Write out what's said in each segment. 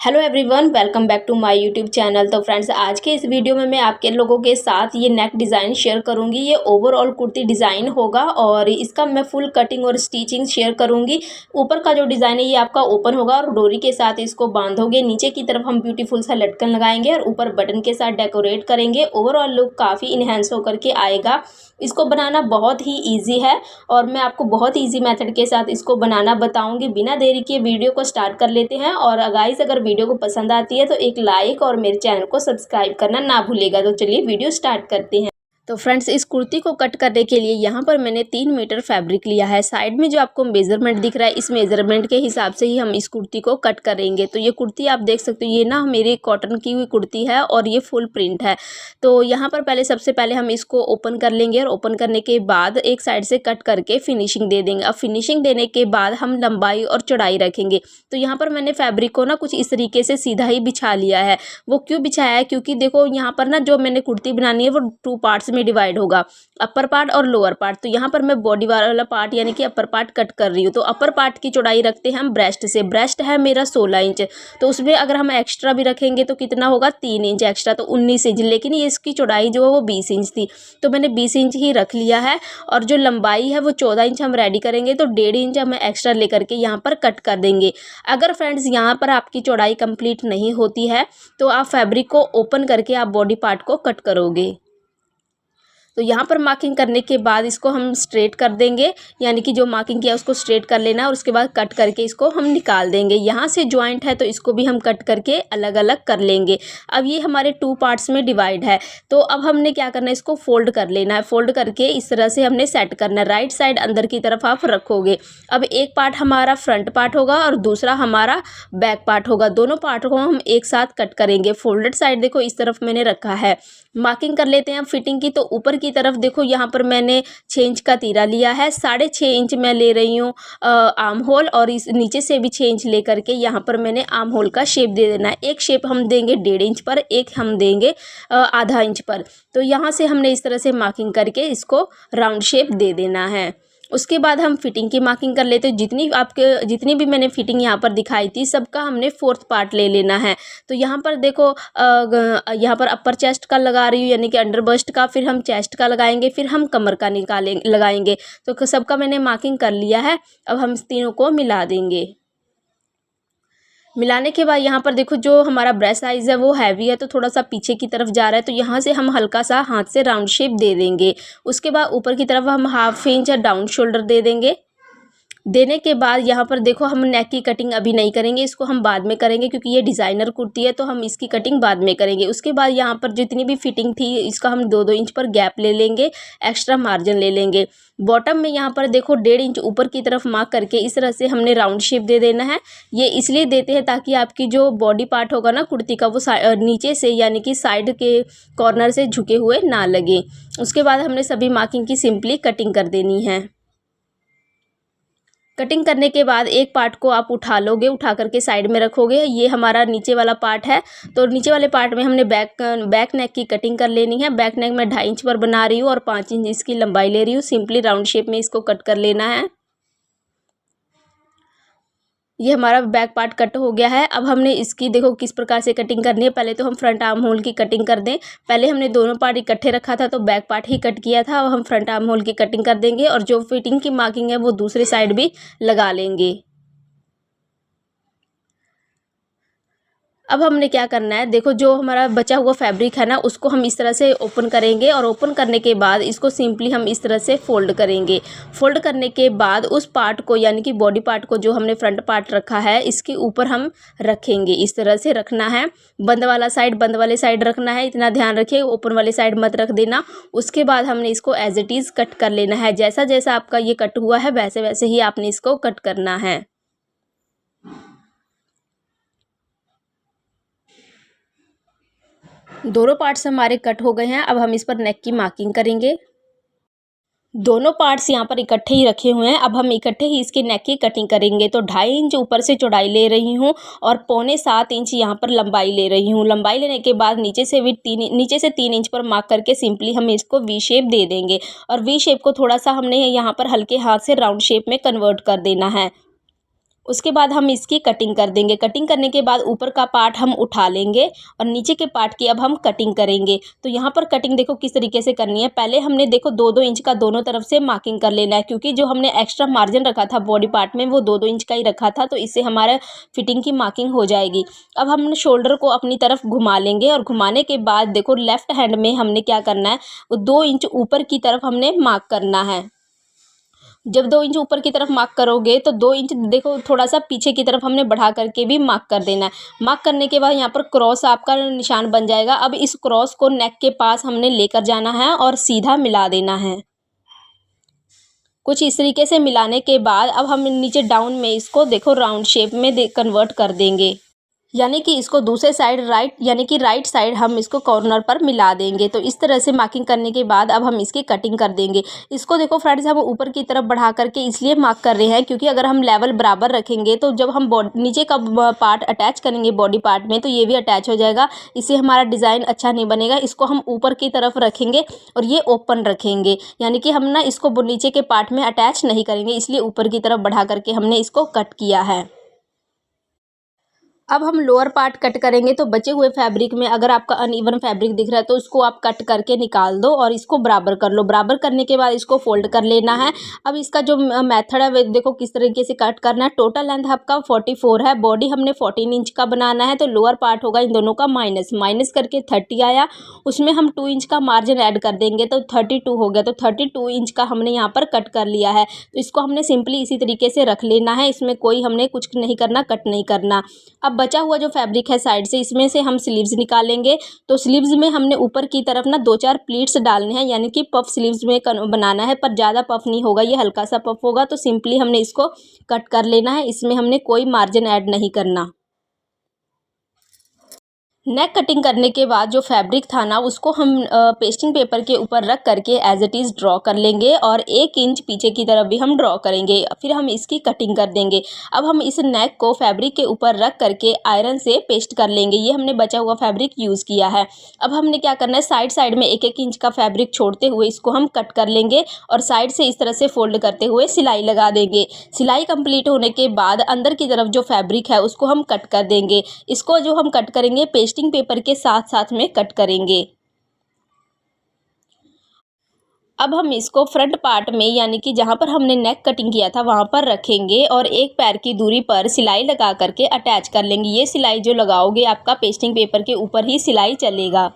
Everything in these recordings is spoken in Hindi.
Hello everyone, welcome back to my YouTube channel. तो फ्रेंड्स, आज के इस वीडियो में मैं आपके लोगों के साथ ये नेक डिज़ाइन शेयर करूंगी। ये ओवरऑल कुर्ती डिज़ाइन होगा और इसका मैं फुल कटिंग और स्टिचिंग शेयर करूंगी। ऊपर का जो डिज़ाइन है ये आपका ओपन होगा और डोरी के साथ इसको बांधोगे। नीचे की तरफ हम ब्यूटीफुल सा लटकन लगाएंगे और ऊपर बटन के साथ डेकोरेट करेंगे। ओवरऑल लुक काफ़ी इन्हेंस होकर के आएगा। इसको बनाना बहुत ही ईजी है और मैं आपको बहुत ईजी मेथड के साथ इसको बनाना बताऊंगी। बिना देरी के वीडियो को स्टार्ट कर लेते हैं। और गाइस, अगर वीडियो को पसंद आती है तो एक लाइक और मेरे चैनल को सब्सक्राइब करना ना भूलिएगा। तो चलिए वीडियो स्टार्ट करते हैं। तो फ्रेंड्स, इस कुर्ती को कट करने के लिए यहाँ पर मैंने 3 मीटर फैब्रिक लिया है। साइड में जो आपको मेजरमेंट दिख रहा है, इस मेजरमेंट के हिसाब से ही हम इस कुर्ती को कट करेंगे। तो ये कुर्ती आप देख सकते हो, ये ना मेरी कॉटन की हुई कुर्ती है और ये फुल प्रिंट है। तो यहाँ पर सबसे पहले हम इसको ओपन कर लेंगे और ओपन करने के बाद एक साइड से कट करके फिनिशिंग दे देंगे। अब फिनिशिंग देने के बाद हम लंबाई और चौड़ाई रखेंगे। तो यहाँ पर मैंने फैब्रिक को ना कुछ इस तरीके से सीधा ही बिछा लिया है। वो क्यों बिछाया है? क्योंकि देखो यहाँ पर ना जो मैंने कुर्ती बनानी है वो 2 पार्ट्स में डिवाइड होगा, अपर पार्ट और लोअर पार्ट। तो यहाँ पर मैं बॉडी वाला पार्ट यानी कि अपर पार्ट कट कर रही हूँ। तो अपर पार्ट की चौड़ाई रखते हैं हम ब्रेस्ट से। ब्रेस्ट है मेरा 16 इंच। तो उसमें अगर हम एक्स्ट्रा भी रखेंगे तो कितना होगा? 3 इंच एक्स्ट्रा, तो 19 इंच। लेकिन ये इसकी चौड़ाई जो है वो 20 इंच थी, तो मैंने 20 इंच ही रख लिया है। और जो लंबाई है वो 14 इंच हम रेडी करेंगे। तो 1.5 इंच हम एक्स्ट्रा लेकर के यहाँ पर कट कर देंगे। अगर फ्रेंड्स यहाँ पर आपकी चौड़ाई कंप्लीट नहीं होती है तो आप फैब्रिक को ओपन करके आप बॉडी पार्ट को कट करोगे। तो यहाँ पर मार्किंग करने के बाद इसको हम स्ट्रेट कर देंगे, यानी कि जो मार्किंग किया उसको स्ट्रेट कर लेना और उसके बाद कट करके इसको हम निकाल देंगे। यहाँ से जॉइंट है तो इसको भी हम कट करके अलग अलग कर लेंगे। अब ये हमारे 2 पार्ट्स में डिवाइड है। तो अब हमने क्या करना है, इसको फोल्ड कर लेना है। फोल्ड करके इस तरह से हमने सेट करना है। राइट साइड अंदर की तरफ आप रखोगे। अब एक पार्ट हमारा फ्रंट पार्ट होगा और दूसरा हमारा बैक पार्ट होगा। दोनों पार्ट को हम एक साथ कट करेंगे। फोल्डेड साइड देखो इस तरफ मैंने रखा है। मार्किंग कर लेते हैं फिटिंग की। तो ऊपर की तरफ देखो यहाँ पर मैंने 6 इंच का तीरा लिया है। 6.5 इंच मैं ले रही हूँ आर्म होल, और इस नीचे से भी 6 इंच लेकर के यहाँ पर मैंने आर्म होल का शेप दे देना है। एक शेप हम देंगे 1.5 इंच पर, एक हम देंगे आधा इंच पर। तो यहाँ से हमने इस तरह से मार्किंग करके इसको राउंड शेप दे देना है। उसके बाद हम फिटिंग की मार्किंग कर लेते हैं। जितनी भी मैंने फिटिंग यहाँ पर दिखाई थी सबका हमने 4th पार्ट ले लेना है। तो यहाँ पर देखो यहाँ पर अपर चेस्ट का लगा रही हूँ, यानी कि अंडर बस्ट का, फिर हम चेस्ट का लगाएंगे, फिर हम कमर का लगाएंगे। तो सबका मैंने मार्किंग कर लिया है। अब हम तीनों को मिला देंगे। मिलाने के बाद यहाँ पर देखो जो हमारा ब्रेस्ट साइज़ है वो हैवी है, तो थोड़ा सा पीछे की तरफ जा रहा है। तो यहाँ से हम हल्का सा हाथ से राउंड शेप दे देंगे। उसके बाद ऊपर की तरफ हम 1/2 इंच डाउन शोल्डर दे देंगे। देने के बाद यहाँ पर देखो हम नेक की कटिंग अभी नहीं करेंगे, इसको हम बाद में करेंगे क्योंकि ये डिज़ाइनर कुर्ती है तो हम इसकी कटिंग बाद में करेंगे। उसके बाद यहाँ पर जितनी भी फिटिंग थी इसका हम 2-2 इंच पर गैप ले लेंगे, एक्स्ट्रा मार्जिन ले लेंगे। बॉटम में यहाँ पर देखो 1.5 इंच ऊपर की तरफ मार्क करके इस तरह से हमने राउंड शेप दे देना है। ये इसलिए देते हैं ताकि आपकी जो बॉडी पार्ट होगा ना कुर्ती का वो नीचे से यानी कि साइड के कॉर्नर से झुके हुए ना लगे। उसके बाद हमने सभी मार्किंग की सिंपली कटिंग कर देनी है। कटिंग करने के बाद एक पार्ट को आप उठा लोगे, उठा करके साइड में रखोगे। ये हमारा नीचे वाला पार्ट है। तो नीचे वाले पार्ट में हमने बैक नेक की कटिंग कर लेनी है। बैक नेक मैं 2.5 इंच पर बना रही हूँ और 5 इंच इसकी लंबाई ले रही हूँ। सिंपली राउंड शेप में इसको कट कर लेना है। ये हमारा बैक पार्ट कट हो गया है। अब हमने इसकी देखो किस प्रकार से कटिंग करनी है। पहले तो हम फ्रंट आर्म होल की कटिंग कर दें। पहले हमने दोनों पार्ट इकट्ठे रखा था तो बैक पार्ट ही कट किया था। अब हम फ्रंट आर्म होल की कटिंग कर देंगे और जो फिटिंग की मार्किंग है वो दूसरी साइड भी लगा लेंगे। अब हमने क्या करना है, देखो जो हमारा बचा हुआ फैब्रिक है ना उसको हम इस तरह से ओपन करेंगे और ओपन करने के बाद इसको सिंपली हम इस तरह से फोल्ड करेंगे। फोल्ड करने के बाद उस पार्ट को यानी कि बॉडी पार्ट को जो हमने फ्रंट पार्ट रखा है इसके ऊपर हम रखेंगे। इस तरह से रखना है। बंद वाले साइड रखना है, इतना ध्यान रखिए, ओपन वाले साइड मत रख देना। उसके बाद हमने इसको एज इट इज़ कट कर लेना है। जैसा जैसा आपका ये कट हुआ है वैसे वैसे ही आपने इसको कट करना है। दोनों पार्ट्स हमारे कट हो गए हैं। अब हम इस पर नेक की मार्किंग करेंगे। दोनों पार्ट्स यहाँ पर इकट्ठे ही रखे हुए हैं। अब हम इकट्ठे ही इसके नेक की कटिंग करेंगे। तो 2.5 इंच ऊपर से चौड़ाई ले रही हूँ और 6.25 इंच यहाँ पर लंबाई ले रही हूँ। लंबाई लेने के बाद नीचे से 3 इंच पर मार्क करके सिंपली हम इसको वी शेप दे देंगे। और वी शेप को थोड़ा सा हमने यहाँ पर हल्के हाथ से राउंड शेप में कन्वर्ट कर देना है। उसके बाद हम इसकी कटिंग कर देंगे। कटिंग करने के बाद ऊपर का पार्ट हम उठा लेंगे और नीचे के पार्ट की अब हम कटिंग करेंगे। तो यहाँ पर कटिंग देखो किस तरीके से करनी है। पहले हमने देखो 2-2 इंच का दोनों तरफ से मार्किंग कर लेना है, क्योंकि जो हमने एक्स्ट्रा मार्जिन रखा था बॉडी पार्ट में वो 2-2 इंच का ही रखा था, तो इससे हमारा फिटिंग की मार्किंग हो जाएगी। अब हम शोल्डर को अपनी तरफ घुमा लेंगे और घुमाने के बाद देखो लेफ्ट हैंड में हमने क्या करना है, वो 2 इंच ऊपर की तरफ हमने मार्क करना है। जब 2 इंच ऊपर की तरफ मार्क करोगे तो 2 इंच देखो थोड़ा सा पीछे की तरफ हमने बढ़ा करके भी मार्क कर देना है। मार्क करने के बाद यहाँ पर क्रॉस आपका निशान बन जाएगा। अब इस क्रॉस को नेक के पास हमने लेकर जाना है और सीधा मिला देना है। कुछ इस तरीके से मिलाने के बाद अब हम नीचे डाउन में इसको देखो राउंड शेप में कन्वर्ट कर देंगे, यानी कि इसको दूसरे साइड राइट साइड हम इसको कॉर्नर पर मिला देंगे। तो इस तरह से मार्किंग करने के बाद अब हम इसकी कटिंग कर देंगे। इसको देखो फ्रेंड्स हम ऊपर की तरफ बढ़ा करके इसलिए मार्क कर रहे हैं, क्योंकि अगर हम लेवल बराबर रखेंगे तो जब हम नीचे का पार्ट अटैच करेंगे बॉडी पार्ट में तो ये भी अटैच हो जाएगा, इससे हमारा डिज़ाइन अच्छा नहीं बनेगा। इसको हम ऊपर की तरफ रखेंगे और ये ओपन रखेंगे, यानी कि हम ना इसको नीचे के पार्ट में अटैच नहीं करेंगे, इसलिए ऊपर की तरफ बढ़ा करके हमने इसको कट किया है। अब हम लोअर पार्ट कट करेंगे। तो बचे हुए फैब्रिक में अगर आपका अनइवन फैब्रिक दिख रहा है तो उसको आप कट करके निकाल दो और इसको बराबर कर लो। बराबर करने के बाद इसको फोल्ड कर लेना है। अब इसका जो मेथड है वो देखो किस तरीके से कट करना है। टोटल लेंथ आपका 44 है, बॉडी हमने 14 इंच का बनाना है, तो लोअर पार्ट होगा इन दोनों का माइनस करके 30 आया, उसमें हम 2 इंच का मार्जिन ऐड कर देंगे तो 32 हो गया। तो 32 इंच का हमने यहाँ पर कट कर लिया है। तो इसको हमने सिंपली इसी तरीके से रख लेना है, इसमें कोई हमने कुछ नहीं करना, कट नहीं करना। अब बचा हुआ जो फैब्रिक है साइड से, इसमें से हम स्लीव्स निकालेंगे। तो स्लीव्स में हमने ऊपर की तरफ ना 2-4 प्लीट्स डालने हैं, यानी कि पफ स्लीव्स में बनाना है, पर ज़्यादा पफ नहीं होगा, ये हल्का सा पफ होगा। तो सिंपली हमने इसको कट कर लेना है, इसमें हमने कोई मार्जिन ऐड नहीं करना। नेक कटिंग करने के बाद जो फैब्रिक था ना उसको हम पेस्टिंग पेपर के ऊपर रख करके एज इट इज़ ड्रॉ कर लेंगे और 1 इंच पीछे की तरफ भी हम ड्रॉ करेंगे, फिर हम इसकी कटिंग कर देंगे। अब हम इस नेक को फैब्रिक के ऊपर रख करके आयरन से पेस्ट कर लेंगे। ये हमने बचा हुआ फैब्रिक यूज़ किया है। अब हमने क्या करना है, साइड साइड में 1-1 इंच का फैब्रिक छोड़ते हुए इसको हम कट कर लेंगे और साइड से इस तरह से फोल्ड करते हुए सिलाई लगा देंगे। सिलाई कंप्लीट होने के बाद अंदर की तरफ जो फैब्रिक है उसको हम कट कर देंगे। इसको जो हम कट करेंगे पेस्टिंग पेपर के साथ साथ में कट करेंगे। अब हम इसको फ्रंट पार्ट में, यानी कि जहाँ पर हमने नेक कटिंग किया था वहाँ पर रखेंगे और 1 पैर की दूरी पर सिलाई लगा करके अटैच कर लेंगे। ये सिलाई जो लगाओगे आपका पेस्टिंग पेपर के ऊपर ही सिलाई चलेगा।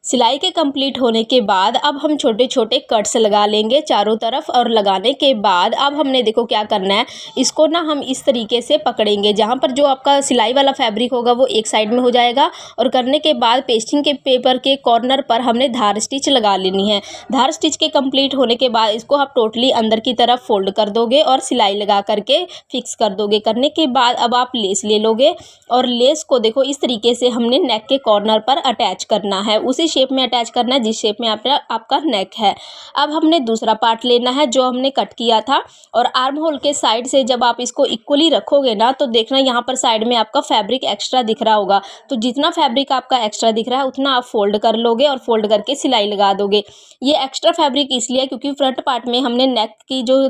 सिलाई के कंप्लीट होने के बाद अब हम छोटे छोटे कट्स लगा लेंगे चारों तरफ, और लगाने के बाद अब हमने देखो क्या करना है, इसको ना हम इस तरीके से पकड़ेंगे। जहाँ पर जो आपका सिलाई वाला फैब्रिक होगा वो एक साइड में हो जाएगा, और करने के बाद पेस्टिंग के पेपर के कॉर्नर पर हमने धार स्टिच लगा लेनी है। धार स्टिच के कंप्लीट होने के बाद इसको आप टोटली अंदर की तरफ फोल्ड कर दोगे और सिलाई लगा करके फिक्स कर दोगे। करने के बाद अब आप लेस ले लोगे और लेस को देखो इस तरीके से हमने नेक के कॉर्नर पर अटैच करना है, उसी शेप में अटैच करना है जिस शेप में आपका नेक है। अब हमने दूसरा पार्ट लेना है जो हमने कट किया था, और आर्म होल के साइड से जब आप इसको इक्वली रखोगे ना तो देखना यहाँ पर साइड में आपका फैब्रिक एक्स्ट्रा दिख रहा होगा। तो जितना फैब्रिक आपका एक्स्ट्रा दिख रहा है उतना आप फोल्ड कर लोगे और फोल्ड करके सिलाई लगा दोगे। ये एक्स्ट्रा फैब्रिक इसलिए क्योंकि फ्रंट पार्ट में हमने नेक की जो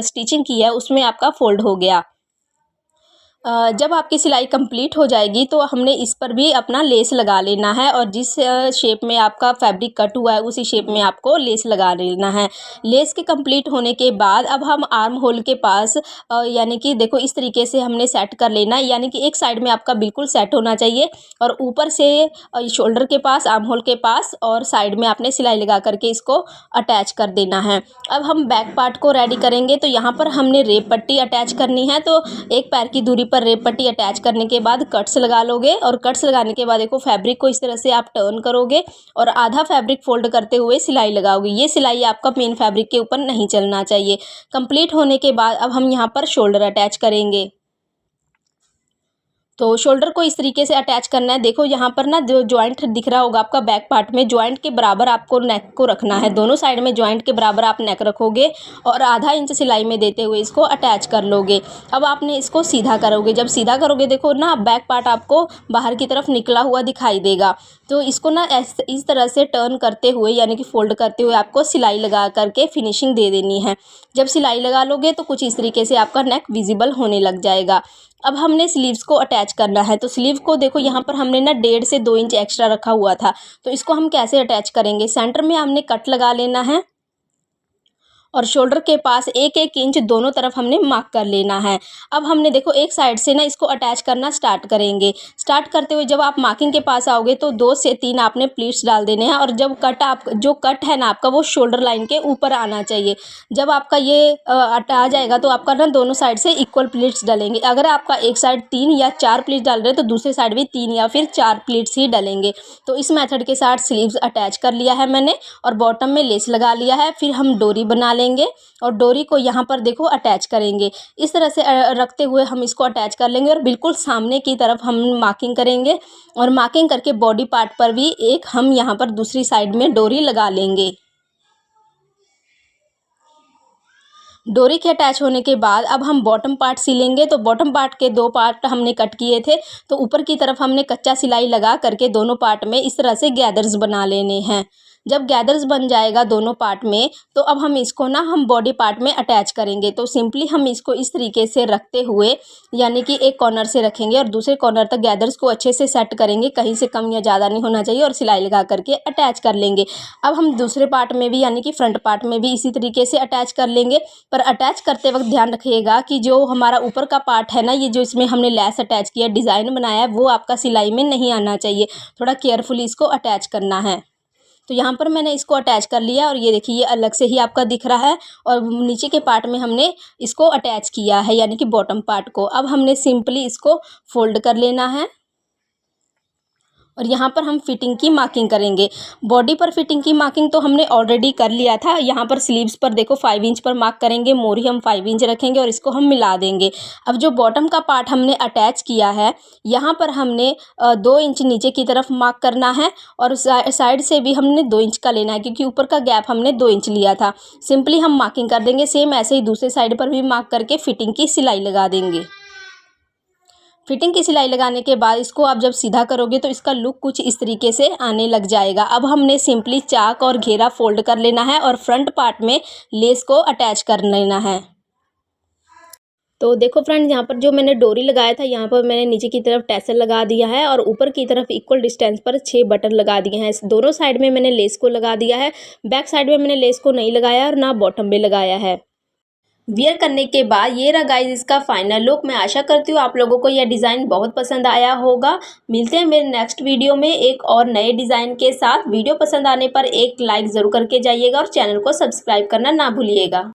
स्टिचिंग की है उसमें आपका फोल्ड हो गया। जब आपकी सिलाई कंप्लीट हो जाएगी तो हमने इस पर भी अपना लेस लगा लेना है, और जिस शेप में आपका फैब्रिक कट हुआ है उसी शेप में आपको लेस लगा लेना है। लेस के कंप्लीट होने के बाद अब हम आर्म होल के पास यानी कि देखो इस तरीके से हमने सेट कर लेना है, यानी कि एक साइड में आपका बिल्कुल सेट होना चाहिए, और ऊपर से शोल्डर के पास, आर्म होल के पास और साइड में आपने सिलाई लगा करके इसको अटैच कर देना है। अब हम बैक पार्ट को रेडी करेंगे। तो यहाँ पर हमने रेप पट्टी अटैच करनी है, तो 1 पैर की दूरी पर रेप पट्टी अटैच करने के बाद कट्स लगा लोगे, और कट्स लगाने के बाद देखो फैब्रिक को इस तरह से आप टर्न करोगे और आधा फैब्रिक फोल्ड करते हुए सिलाई लगाओगे। ये सिलाई आपका मेन फैब्रिक के ऊपर नहीं चलना चाहिए। कंप्लीट होने के बाद अब हम यहाँ पर शोल्डर अटैच करेंगे। तो शोल्डर को इस तरीके से अटैच करना है। देखो यहाँ पर ना जो जॉइंट दिख रहा होगा आपका बैक पार्ट में, जॉइंट के बराबर आपको नेक को रखना है। दोनों साइड में जॉइंट के बराबर आप नेक रखोगे और आधा इंच सिलाई में देते हुए इसको अटैच कर लोगे। अब आपने इसको सीधा करोगे। जब सीधा करोगे देखो ना बैक पार्ट आपको बाहर की तरफ निकला हुआ दिखाई देगा। तो इसको ना इस तरह से टर्न करते हुए यानी कि फोल्ड करते हुए आपको सिलाई लगा करके फिनिशिंग दे देनी है। जब सिलाई लगा लोगे तो कुछ इस तरीके से आपका नेक विजिबल होने लग जाएगा। अब हमने स्लीव्स को अटैच करना है, तो स्लीव को देखो यहाँ पर हमने ना 1.5 से 2 इंच एक्स्ट्रा रखा हुआ था, तो इसको हम कैसे अटैच करेंगे। सेंटर में हमने कट लगा लेना है और शोल्डर के पास 1-1 इंच दोनों तरफ हमने मार्क कर लेना है। अब हमने देखो एक साइड से ना इसको अटैच करना स्टार्ट करेंगे। स्टार्ट करते हुए जब आप मार्किंग के पास आओगे तो 2 से 3 आपने प्लीट्स डाल देने हैं और जब जो कट है ना आपका वो शोल्डर लाइन के ऊपर आना चाहिए। जब आपका ये आ जाएगा तो आपका ना दोनों साइड से इक्वल प्लीट्स डलेंगे। अगर आपका एक साइड 3 या 4 प्लीट्स डाल रहे हैं तो दूसरे साइड भी 3 या फिर 4 प्लीट्स ही डलेंगे। तो इस मेथड के साथ स्लीव्स अटैच कर लिया है मैंने और बॉटम में लेस लगा लिया है। फिर हम डोरी बना लेंगे और डोरी को यहाँ पर देखो अटैच करेंगे। इस तरह से रखते हुए हम इसको अटैच कर लेंगे और बिल्कुल सामने की तरफ हम मार्किंग करेंगे और मार्किंग करके बॉडी पार्ट पर भी एक हम यहाँ पर दूसरी साइड में डोरी लगा लेंगे। डोरी के अटैच होने के बाद अब हम बॉटम पार्ट सिलेंगे। तो बॉटम पार्ट के 2 पार्ट हमने कट किए थे, तो ऊपर की तरफ हमने कच्चा सिलाई लगा करके दोनों पार्ट में इस तरह से गैदर्स बना लेने हैं। जब गैदर्स बन जाएगा दोनों पार्ट में तो अब हम इसको ना हम बॉडी पार्ट में अटैच करेंगे। तो सिंपली हम इसको इस तरीके से रखते हुए यानी कि एक कॉर्नर से रखेंगे और दूसरे कॉर्नर तक गैदर्स को अच्छे से सेट करेंगे, कहीं से कम या ज़्यादा नहीं होना चाहिए, और सिलाई लगा करके अटैच कर लेंगे। अब हम दूसरे पार्ट में भी यानी कि फ्रंट पार्ट में भी इसी तरीके से अटैच कर लेंगे। पर अटैच करते वक्त ध्यान रखिएगा कि जो हमारा ऊपर का पार्ट है ना, ये जो इसमें हमने लेस अटैच किया डिज़ाइन बनाया है, वो आपका सिलाई में नहीं आना चाहिए। थोड़ा केयरफुली इसको अटैच करना है। तो यहाँ पर मैंने इसको अटैच कर लिया और ये देखिए ये अलग से ही आपका दिख रहा है और नीचे के पार्ट में हमने इसको अटैच किया है यानी कि बॉटम पार्ट को। अब हमने सिंपली इसको फोल्ड कर लेना है और यहाँ पर हम फिटिंग की मार्किंग करेंगे। बॉडी पर फिटिंग की मार्किंग तो हमने ऑलरेडी कर लिया था। यहाँ पर स्लीव्स पर देखो 5 इंच पर मार्क करेंगे, मोरी हम 5 इंच रखेंगे और इसको हम मिला देंगे। अब जो बॉटम का पार्ट हमने अटैच किया है यहाँ पर हमने 2 इंच नीचे की तरफ मार्क करना है और साइड से भी हमने 2 इंच का लेना है, क्योंकि ऊपर का गैप हमने 2 इंच लिया था। सिंपली हम मार्किंग कर देंगे। सेम ऐसे ही दूसरे साइड पर भी मार्क करके फिटिंग की सिलाई लगा देंगे। फिटिंग की सिलाई लगाने के बाद इसको आप जब सीधा करोगे तो इसका लुक कुछ इस तरीके से आने लग जाएगा। अब हमने सिंपली चाक और घेरा फोल्ड कर लेना है और फ्रंट पार्ट में लेस को अटैच कर लेना है। तो देखो फ्रेंड्स, यहाँ पर जो मैंने डोरी लगाया था यहाँ पर मैंने नीचे की तरफ टैसल लगा दिया है और ऊपर की तरफ इक्वल डिस्टेंस पर 6 बटन लगा दिए हैं। दोनों साइड में मैंने लेस को लगा दिया है। बैक साइड में मैंने लेस को नहीं लगाया और ना बॉटम में लगाया है। वियर करने के बाद ये रहा गाइस इसका फाइनल लुक। मैं आशा करती हूँ आप लोगों को यह डिज़ाइन बहुत पसंद आया होगा। मिलते हैं मेरे नेक्स्ट वीडियो में एक और नए डिज़ाइन के साथ। वीडियो पसंद आने पर एक लाइक ज़रूर करके जाइएगा और चैनल को सब्सक्राइब करना ना भूलिएगा।